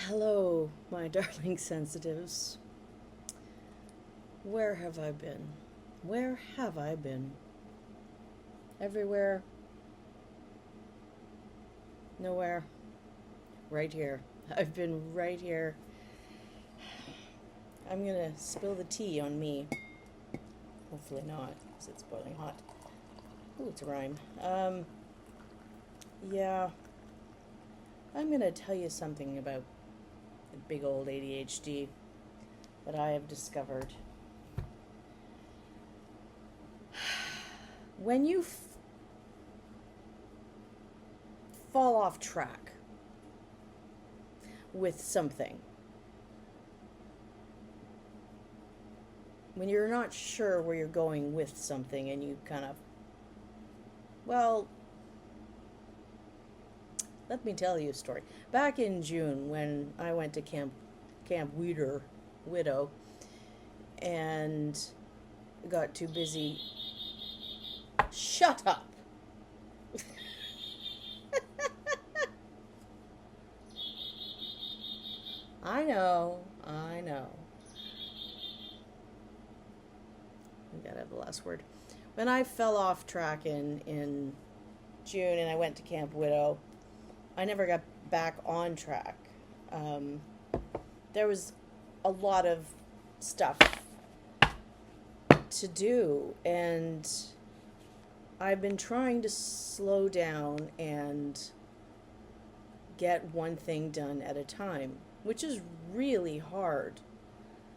Hello, my darling sensitives. Where have I been? Where have I been? Everywhere? Nowhere? Right here. I've been right here. I'm gonna spill the tea on me. Hopefully not, because it's boiling hot. Ooh, it's a rhyme. Yeah. I'm gonna tell you something about the big old ADHD that I have discovered. When you fall off track with something, when you're not sure where you're going with something and you kind of, well, let me tell you a story. Back in June, when I went to Camp Widow, and got too busy. Shut up! I know. We gotta have the last word. When I fell off track in June and I went to Camp Widow, I never got back on track. There was a lot of stuff to do, and I've been trying to slow down and get one thing done at a time, which is really hard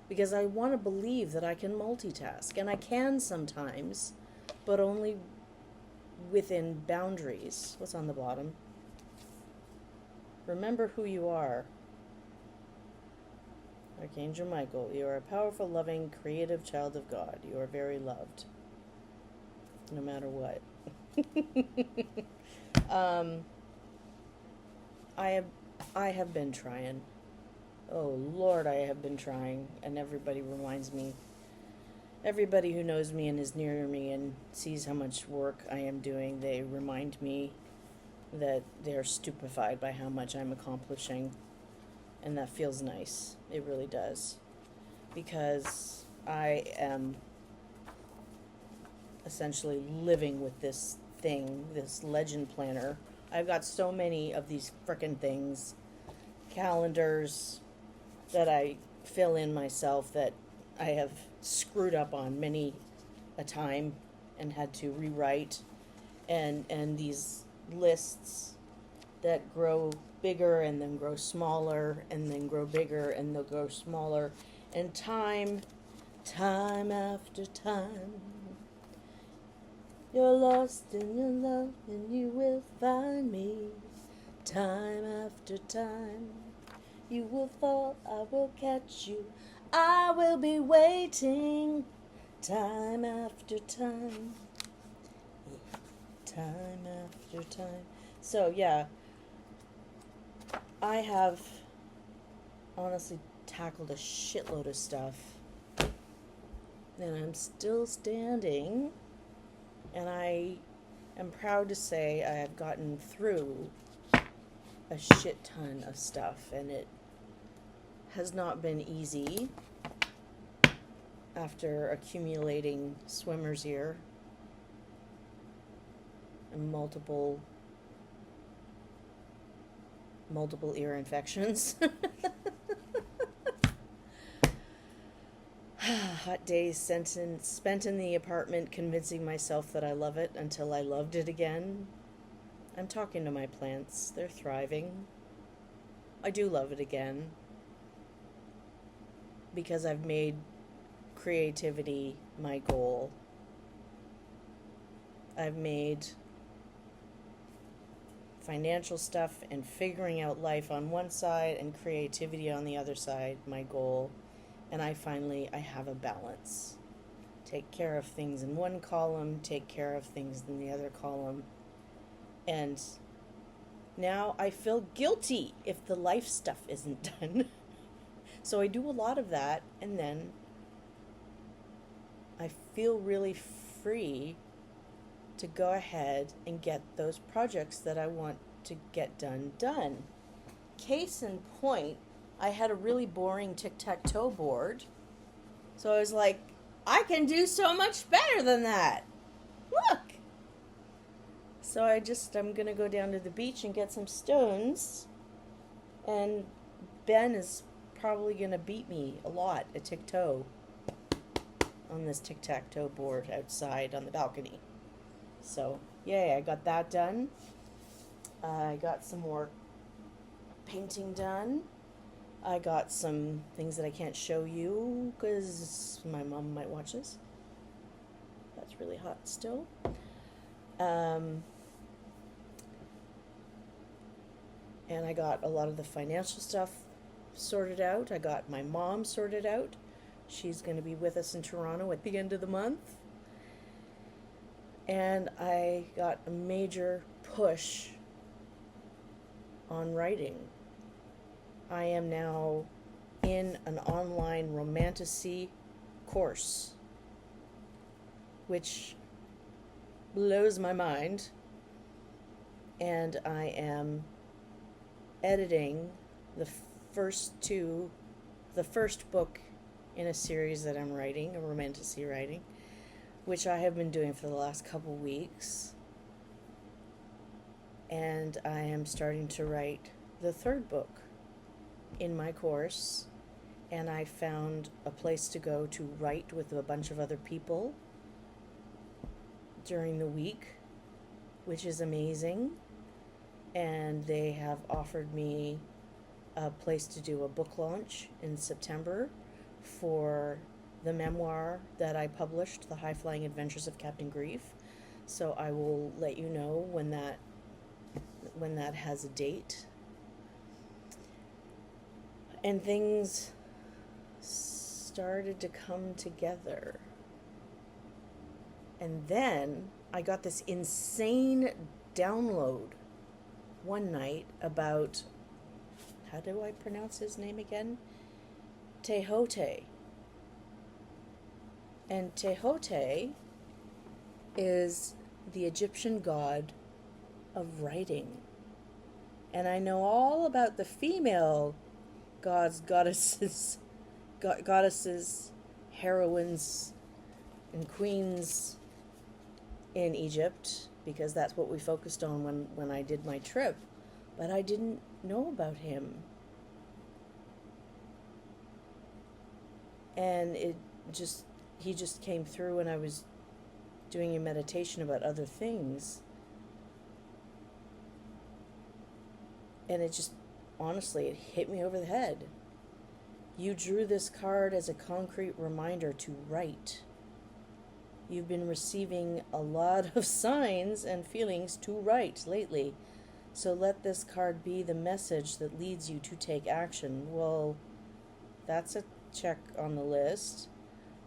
because I want to believe that I can multitask, and I can sometimes, but only within boundaries. What's on the bottom? Remember who you are. Archangel Michael, you are a powerful, loving, creative child of God. You are very loved, no matter what. I have been trying. Oh Lord, I have been trying, and everybody reminds me. Everybody who knows me and is near me and sees how much work I am doing, they remind me that they're stupefied by how much I'm accomplishing, and that feels nice. It really does, because I am essentially living with this thing, this legend planner. I've got so many of these frickin' things, calendars that I fill in myself that I have screwed up on many a time and had to rewrite, and these lists that grow bigger and then grow smaller and then grow bigger and they'll grow smaller, and time after time you're lost in your love and you will find me. Time after time you will fall, I will catch you, I will be waiting. Time after time, time after time. So yeah, I have honestly tackled a shitload of stuff, and I'm still standing, and I am proud to say I have gotten through a shit ton of stuff, and it has not been easy after accumulating swimmer's ear and multiple ear infections. Hot days spent in the apartment convincing myself that I love it until I loved it again. I'm talking to my plants. They're thriving. I do love it again because I've made creativity my goal. I've made financial stuff and figuring out life on one side and creativity on the other side my goal. And I have a balance. Take care of things in one column, take care of things in the other column. And now I feel guilty if the life stuff isn't done. So I do a lot of that, and then I feel really free to go ahead and get those projects that I want to get done. Case in point, I had a really boring tic-tac-toe board. So I was like, I can do so much better than that. Look. So I'm going to go down to the beach and get some stones. And Ben is probably going to beat me a lot at tic-toe on this tic-tac-toe board outside on the balcony. So, yay, I got that done. I got some more painting done. I got some things that I can't show you because my mom might watch this. That's really hot still. And I got a lot of the financial stuff sorted out. I got my mom sorted out. She's going to be with us in Toronto at the end of the month. And I got a major push on writing. I am now in an online romantasy course, which blows my mind. And I am editing the first book in a series that I'm writing, a romantasy writing, which I have been doing for the last couple weeks. And I am starting to write the third book in my course, and I found a place to go to write with a bunch of other people during the week, which is amazing. And they have offered me a place to do a book launch in September for the memoir that I published, The High-Flying Adventures of Captain Grief. So I will let you know when that has a date. And things started to come together. And then I got this insane download one night about, how do I pronounce his name again? Tehote. And Tehote is the Egyptian god of writing. And I know all about the female gods, goddesses, heroines, and queens in Egypt, because that's what we focused on when I did my trip. But I didn't know about him. And he just came through when I was doing a meditation about other things. And it just, honestly, it hit me over the head. You drew this card as a concrete reminder to write. You've been receiving a lot of signs and feelings to write lately. So let this card be the message that leads you to take action. Well, that's a check on the list.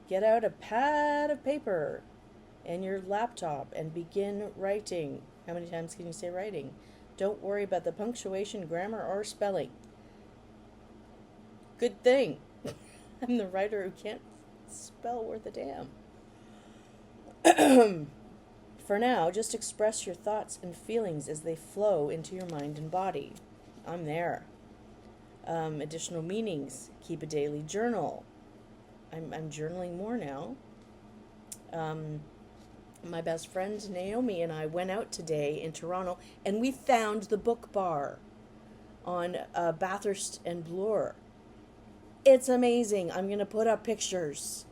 Get out a pad of paper and your laptop and begin writing. How many times can you say writing? Don't worry about the punctuation, grammar, or spelling. Good thing. I'm the writer who can't spell worth a damn. For now, just express your thoughts and feelings as they flow into your mind and body. I'm there. Additional meanings. Keep a daily journal. I'm journaling more now. My best friend Naomi and I went out today in Toronto, and we found the book bar on Bathurst and Bloor. It's amazing. I'm going to put up pictures.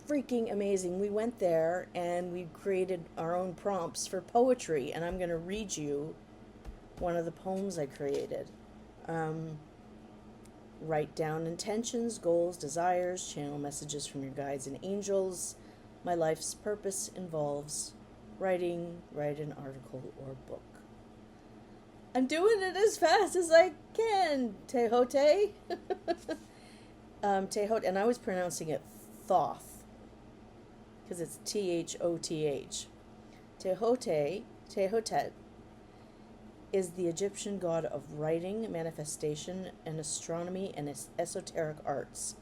Freaking amazing. We went there and we created our own prompts for poetry, and I'm going to read you one of the poems I created. Write down intentions, goals, desires, channel messages from your guides and angels. My life's purpose involves writing, write an article or book. I'm doing it as fast as I can, Tehote. Tehote, and I was pronouncing it Thoth, because it's Thoth. Tehotet, is the Egyptian god of writing, manifestation, and astronomy and esoteric arts.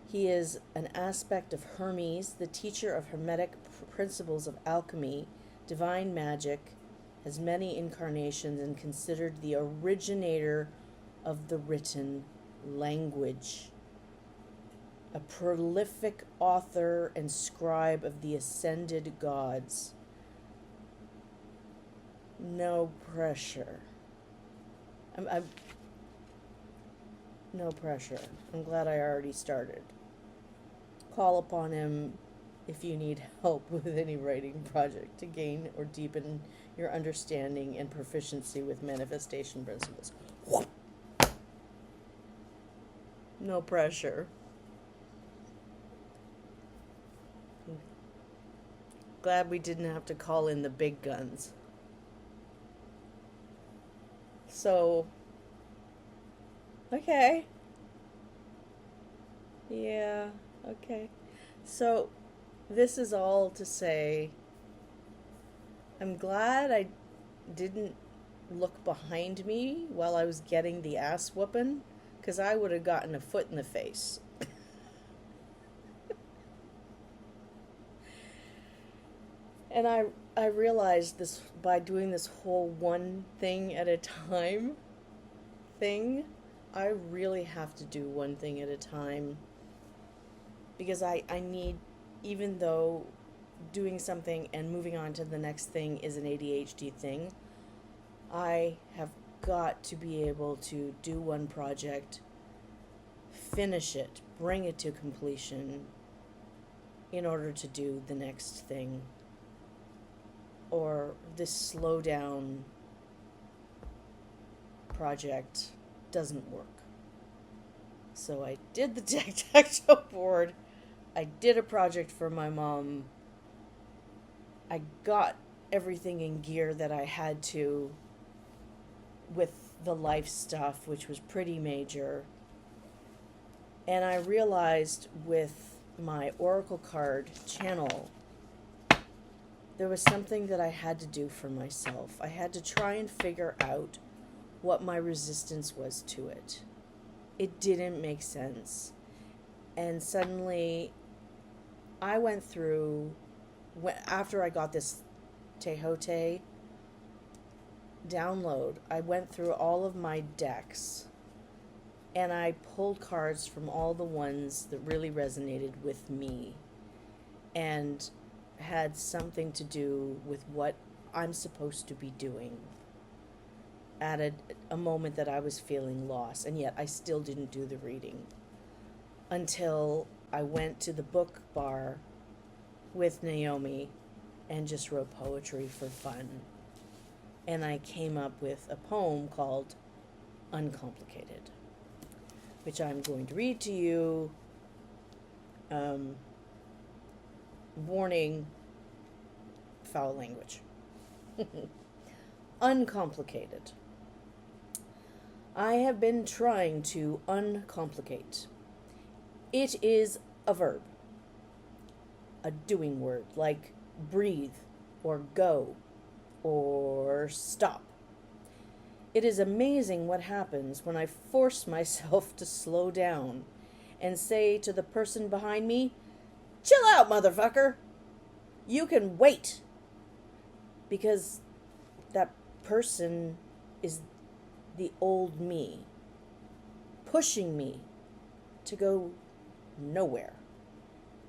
He is an aspect of Hermes, the teacher of Hermetic principles of alchemy, divine magic, has many incarnations, and considered the originator of the written language. A prolific author and scribe of the ascended gods. No pressure. I'm no pressure. I'm glad I already started. Call upon him if you need help with any writing project to gain or deepen your understanding and proficiency with manifestation principles. No pressure. Glad we didn't have to call in the big guns. So, okay. Yeah, okay. So, this is all to say, I'm glad I didn't look behind me while I was getting the ass whooping, because I would have gotten a foot in the face. And I realized this by doing this whole one thing at a time thing. I really have to do one thing at a time, because I need, even though doing something and moving on to the next thing is an ADHD thing, I have got to be able to do one project, finish it, bring it to completion in order to do the next thing. Or this slow down project doesn't work. So I did the tic-tac-toe board. I did a project for my mom. I got everything in gear that I had to with the life stuff, which was pretty major. And I realized with my Oracle card channel, there was something that I had to do for myself. I had to try and figure out what my resistance was to it. It didn't make sense. And suddenly, I went through, after I got this Tehote download, I went through all of my decks, and I pulled cards from all the ones that really resonated with me, and had something to do with what I'm supposed to be doing at a moment that I was feeling lost, and yet I still didn't do the reading until I went to the book bar with Naomi and just wrote poetry for fun. And I came up with a poem called Uncomplicated, which I'm going to read to you. Warning, foul language. Uncomplicated. I have been trying to uncomplicate. It is a verb, a doing word, like breathe, or go, or stop. It is amazing what happens when I force myself to slow down and say to the person behind me, "Chill out, motherfucker. You can wait." Because that person is the old me, pushing me to go nowhere,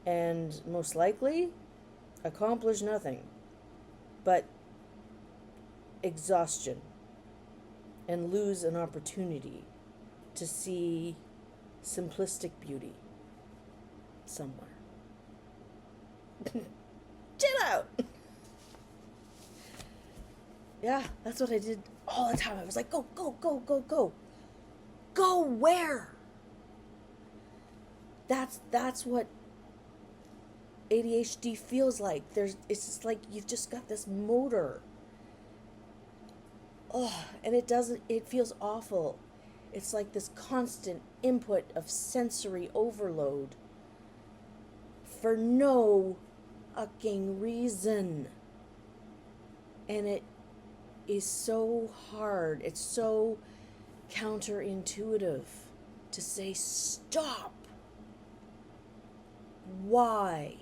and most likely accomplish nothing but exhaustion, and lose an opportunity to see simplistic beauty somewhere. Chill out. Yeah, that's what I did all the time. I was like, go, go, go, go, go. Go where? That's what ADHD feels like. It's just like you've just got this motor. Oh, and it feels awful. It's like this constant input of sensory overload for no fucking reason. And it is so hard. It's so counterintuitive to say stop. Why?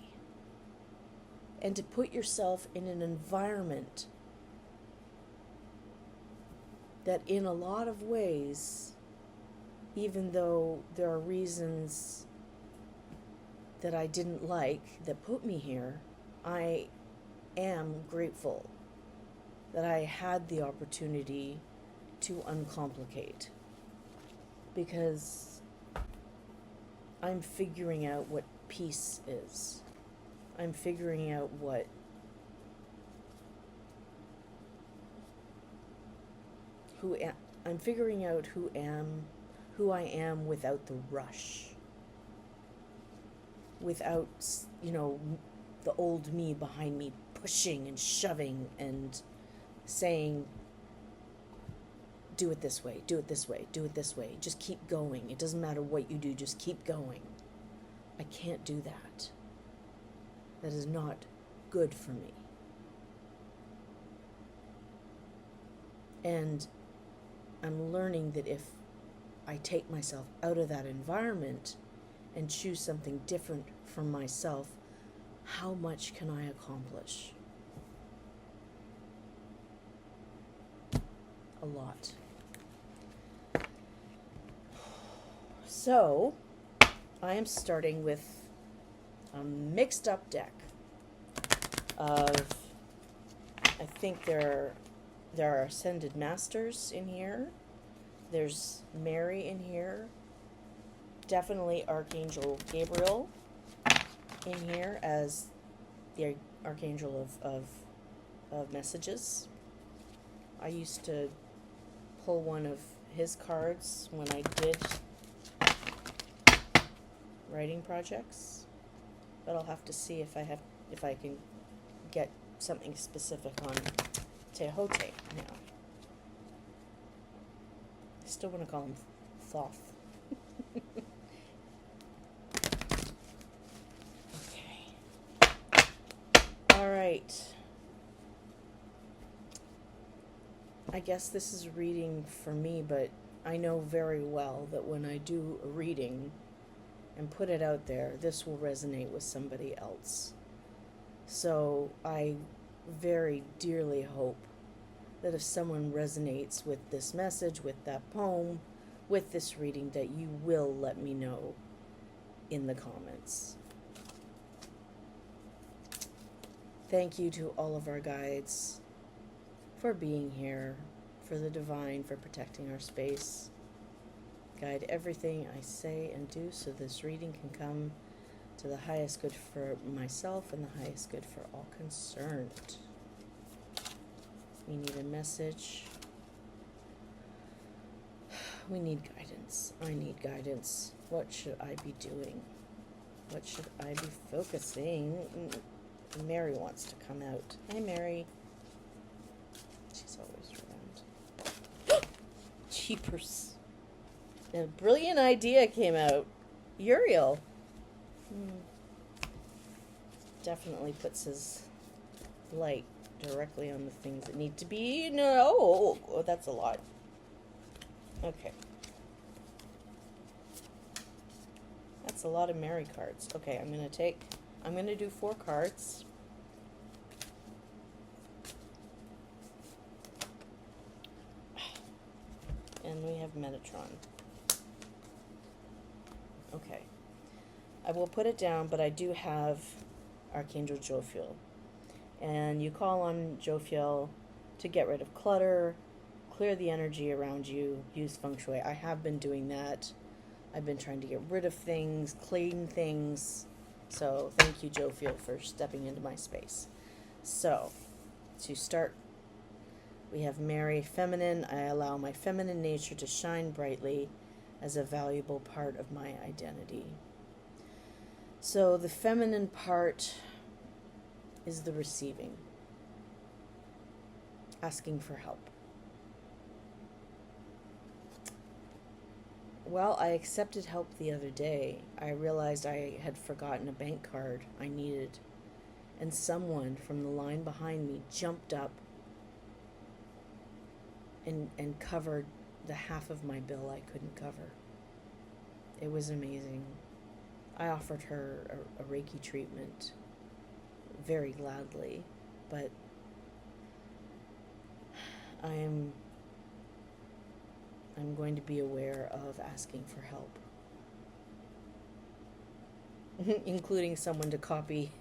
And to put yourself in an environment that in a lot of ways even though there are reasons that I didn't like that put me here, I am grateful that I had the opportunity to uncomplicate, because I'm figuring out what peace is. I'm figuring out I'm figuring out who I am without the rush. Without, the old me behind me pushing and shoving and saying, do it this way, do it this way, do it this way. Just keep going. It doesn't matter what you do, just keep going. I can't do that. That is not good for me. And I'm learning that if I take myself out of that environment and choose something different for myself, how much can I accomplish? A lot. So, I am starting with a mixed up deck of, I think there are Ascended Masters in here. There's Mary in here. Definitely Archangel Gabriel in here as the Archangel of messages. I used to pull one of his cards when I did writing projects, but I'll have to see if I can get something specific on Tehote now. I still want to call him Thoth. Okay. All right. I guess this is a reading for me, but I know very well that when I do a reading and put it out there, this will resonate with somebody else. So I very dearly hope that if someone resonates with this message, with that poem, with this reading, that you will let me know in the comments. Thank you to all of our guides for being here, for the divine, for protecting our space. Guide everything I say and do so this reading can come to the highest good for myself and the highest good for all concerned. We need a message. We need guidance. I need guidance. What should I be doing? What should I be focusing? Mary wants to come out. Hi, Mary. She's always around. Jeepers. A brilliant idea came out. Uriel. Definitely puts his light directly on the things that need to be. No, that's a lot. Okay. That's a lot of Mary cards. Okay, I'm going to do 4 cards. And we have Metatron. Okay. I will put it down, but I do have Archangel Jophiel. And you call on Jophiel to get rid of clutter, clear the energy around you, use feng shui. I have been doing that. I've been trying to get rid of things, clean things. So thank you, Jophiel, for stepping into my space. So, to start, we have Mary, feminine. I allow my feminine nature to shine brightly as a valuable part of my identity. So the feminine part is the receiving, asking for help. Well, I accepted help the other day. I realized I had forgotten a bank card I needed, and someone from the line behind me jumped up and covered the half of my bill I couldn't cover. It was amazing. I offered her a Reiki treatment very gladly, but I'm I'm going to be aware of asking for help. Including someone to copy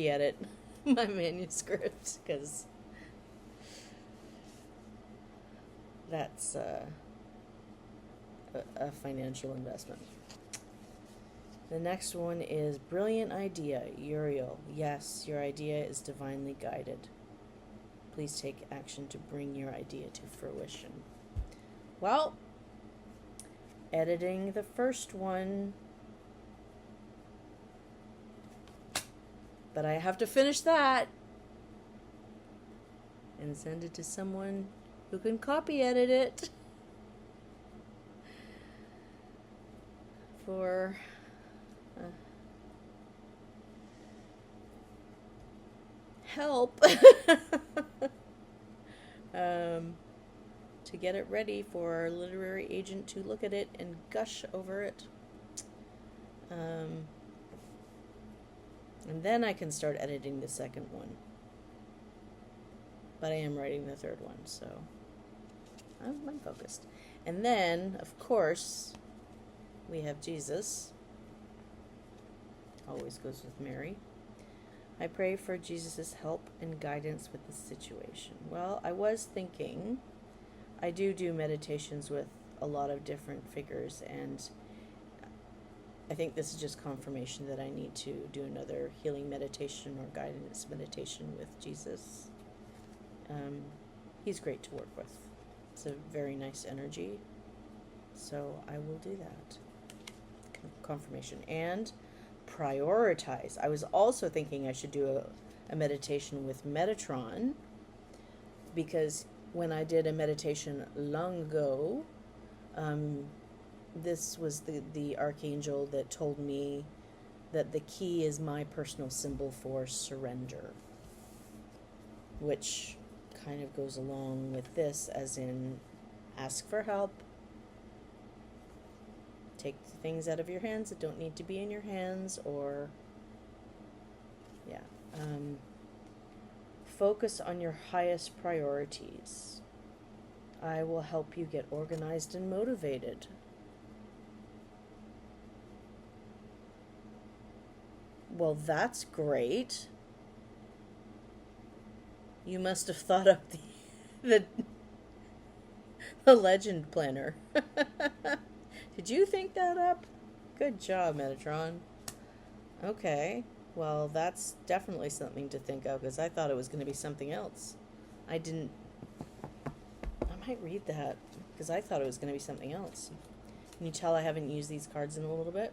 edit my manuscript, because that's a financial investment. The next one is brilliant idea, Uriel. Yes, your idea is divinely guided. Please take action to bring your idea to fruition. Well, editing the first one, but I have to finish that and send it to someone who can copy edit it for help to get it ready for our literary agent to look at it and gush over it. And then I can start editing the second one. But I am writing the third one, so I'm focused. And then, of course, we have Jesus. Always goes with Mary. I pray for Jesus' help and guidance with this situation. Well, I was thinking, I do meditations with a lot of different figures, and I think this is just confirmation that I need to do another healing meditation or guidance meditation with Jesus. He's great to work with. It's a very nice energy. So I will do that. Confirmation. And prioritize. I was also thinking I should do a meditation with Metatron, because when I did a meditation long ago, this was the archangel that told me that the key is my personal symbol for surrender, which kind of goes along with this, as in ask for help, take things out of your hands that don't need to be in your hands, or focus on your highest priorities. I will help you get organized and motivated. Well, that's great. You must have thought up the legend planner. Did you think that up? Good job, Metatron. Okay, well, that's definitely something to think of, because I thought it was going to be something else. I might read that, because I thought it was going to be something else. Can you tell I haven't used these cards in a little bit?